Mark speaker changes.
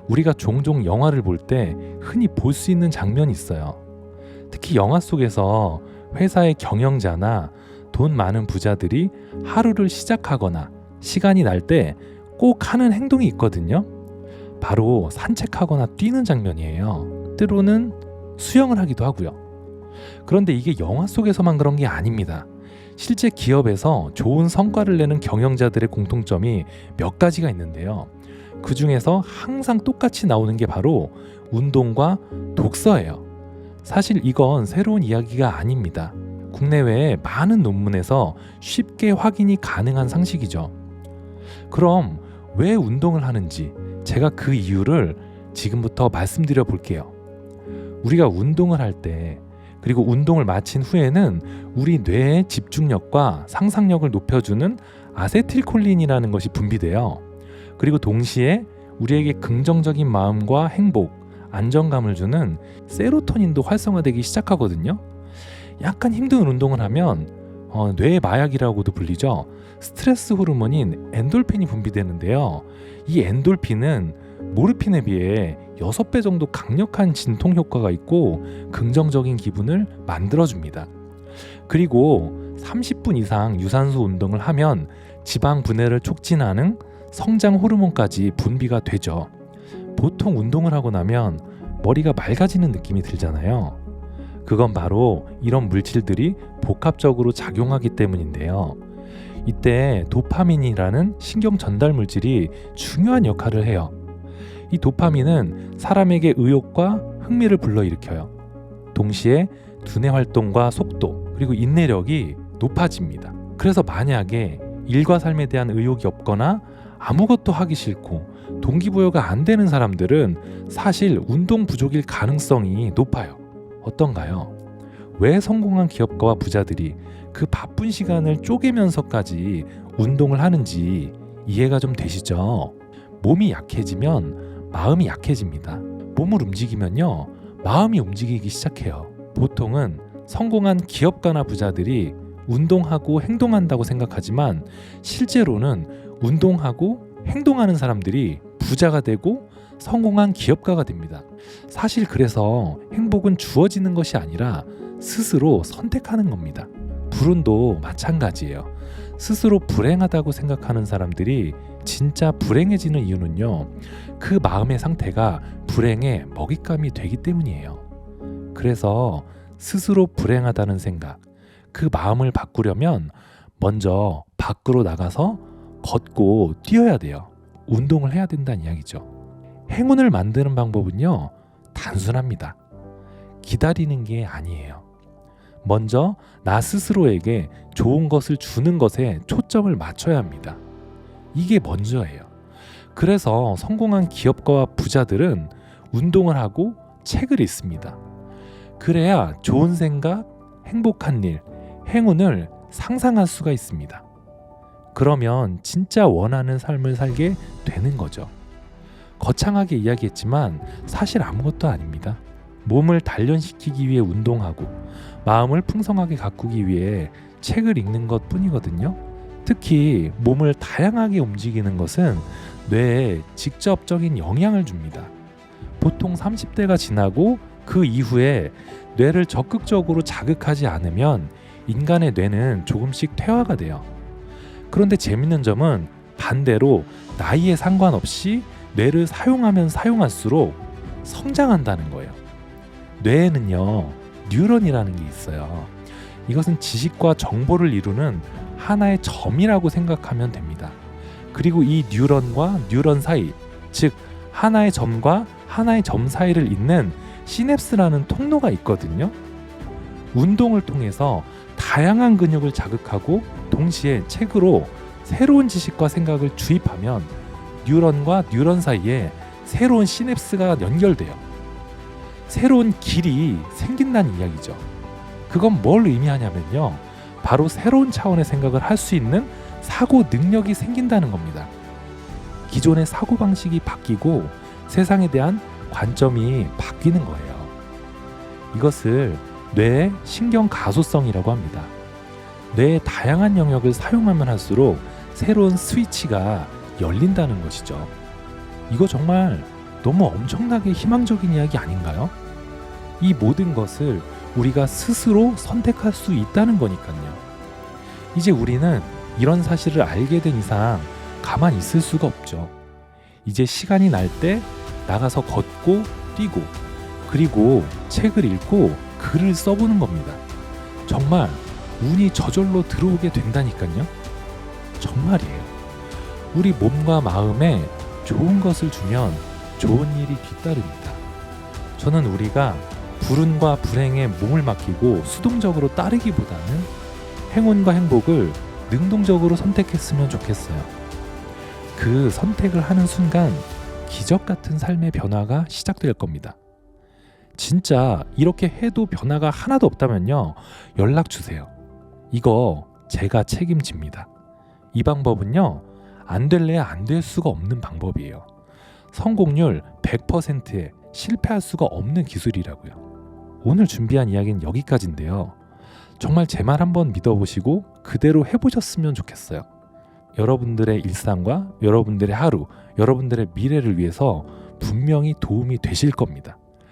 Speaker 1: 우리가 종종 영화를 볼 때 흔히 볼 수 있는 장면이 있어요. 특히 영화 속에서 회사의 경영자나 돈 많은 부자들이 하루를 시작하거나 시간이 날 때 꼭 하는 행동이 있거든요. 바로 산책하거나 뛰는 장면이에요. 때로는 수영을 하기도 하고요. 그런데 이게 영화 속에서만 그런 게 아닙니다. 실제 기업에서 좋은 성과를 내는 경영자들의 공통점이 몇 가지가 있는데요. 그 중에서 항상 똑같이 나오는 게 바로 운동과 독서예요. 사실 이건 새로운 이야기가 아닙니다. 국내외의 많은 논문에서 쉽게 확인이 가능한 상식이죠. 그럼 왜 운동을 하는지 제가 그 이유를 지금부터 말씀드려 볼게요. 우리가 운동을 할 때, 그리고 운동을 마친 후에는 우리 뇌의 집중력과 상상력을 높여주는 아세틸콜린이라는 것이 분비돼요. 그리고 동시에 우리에게 긍정적인 마음과 행복, 안정감을 주는 세로토닌도 활성화되기 시작하거든요. 약간 힘든 운동을 하면 뇌의 마약이라고도 불리죠. 스트레스 호르몬인 엔돌핀이 분비되는데요. 이 엔돌핀은 모르핀에 비해 6배 정도 강력한 진통 효과가 있고 긍정적인 기분을 만들어줍니다. 그리고 30분 이상 유산소 운동을 하면 지방 분해를 촉진하는 성장 호르몬까지 분비가 되죠. 보통 운동을 하고 나면 머리가 맑아지는 느낌이 들잖아요. 그건 바로 이런 물질들이 복합적으로 작용하기 때문인데요. 이때 도파민이라는 신경 전달 물질이 중요한 역할을 해요. 이 도파민은 사람에게 의욕과 흥미를 불러일으켜요. 동시에 두뇌 활동과 속도, 그리고 인내력이 높아집니다. 그래서 만약에 일과 삶에 대한 의욕이 없거나 아무것도 하기 싫고 동기부여가 안 되는 사람들은 사실 운동 부족일 가능성이 높아요. 어떤가요? 왜 성공한 기업가와 부자들이 그 바쁜 시간을 쪼개면서까지 운동을 하는지 이해가 좀 되시죠? 몸이 약해지면 마음이 약해집니다. 몸을 움직이면요, 마음이 움직이기 시작해요. 보통은 성공한 기업가나 부자들이 운동하고 행동한다고 생각하지만 실제로는 운동하고 행동하는 사람들이 부자가 되고 성공한 기업가가 됩니다. 사실 그래서 행복은 주어지는 것이 아니라 스스로 선택하는 겁니다. 불운도 마찬가지예요. 스스로 불행하다고 생각하는 사람들이 진짜 불행해지는 이유는요, 그 마음의 상태가 불행의 먹잇감이 되기 때문이에요. 그래서 스스로 불행하다는 생각, 그 마음을 바꾸려면 먼저 밖으로 나가서 걷고 뛰어야 돼요. 운동을 해야 된다는 이야기죠. 행운을 만드는 방법은요, 단순합니다. 기다리는 게 아니에요. 먼저 나 스스로에게 좋은 것을 주는 것에 초점을 맞춰야 합니다. 이게 먼저예요. 그래서 성공한 기업가와 부자들은 운동을 하고 책을 읽습니다. 그래야 좋은 생각, 행복한 일, 행운을 상상할 수가 있습니다. 그러면 진짜 원하는 삶을 살게 되는 거죠. 거창하게 이야기했지만 사실 아무것도 아닙니다. 몸을 단련시키기 위해 운동하고 마음을 풍성하게 가꾸기 위해 책을 읽는 것 뿐이거든요. 특히 몸을 다양하게 움직이는 것은 뇌에 직접적인 영향을 줍니다. 보통 30대가 지나고 그 이후에 뇌를 적극적으로 자극하지 않으면 인간의 뇌는 조금씩 퇴화가 돼요. 그런데 재밌는 점은 반대로 나이에 상관없이 뇌를 사용하면 사용할수록 성장한다는 거예요. 뇌에는요, 뉴런이라는 게 있어요. 이것은 지식과 정보를 이루는 하나의 점이라고 생각하면 됩니다. 그리고 이 뉴런과 뉴런 사이, 즉 하나의 점과 하나의 점 사이를 잇는 시냅스라는 통로가 있거든요. 운동을 통해서 다양한 근육을 자극하고 동시에 책으로 새로운 지식과 생각을 주입하면 뉴런과 뉴런 사이에 새로운 시냅스가 연결돼요. 새로운 길이 생긴다는 이야기죠. 그건 뭘 의미하냐면요, 바로 새로운 차원의 생각을 할 수 있는 사고 능력이 생긴다는 겁니다. 기존의 사고방식이 바뀌고 세상에 대한 관점이 바뀌는 거예요. 이것을 뇌의 신경 가소성이라고 합니다. 뇌의 다양한 영역을 사용하면 할수록 새로운 스위치가 열린다는 것이죠. 이거 정말 너무 엄청나게 희망적인 이야기 아닌가요? 이 모든 것을 우리가 스스로 선택할 수 있다는 거니까요. 이제 우리는 이런 사실을 알게 된 이상 가만히 있을 수가 없죠. 이제 시간이 날 때 나가서 걷고 뛰고 그리고 책을 읽고 글을 써보는 겁니다. 정말 운이 저절로 들어오게 된다니까요. 정말이에요. 우리 몸과 마음에 좋은 것을 주면 좋은 일이 뒤따릅니다. 저는 우리가 불운과 불행에 몸을 맡기고 수동적으로 따르기보다는 행운과 행복을 능동적으로 선택했으면 좋겠어요. 그 선택을 하는 순간 기적 같은 삶의 변화가 시작될 겁니다. 진짜 이렇게 해도 변화가 하나도 없다면요, 연락 주세요. 이거 제가 책임집니다. 이 방법은요, 안 될래야 안 될 수가 없는 방법이에요. 성공률 100%에 실패할 수가 없는 기술이라고요. 오늘 준비한 이야기는 여기까지인데요. 정말 제 말 한번 믿어보시고 그대로 해보셨으면 좋겠어요. 여러분들의 일상과 여러분들의 하루, 여러분들의 미래를 위해서 분명히 도움이 되실 겁니다.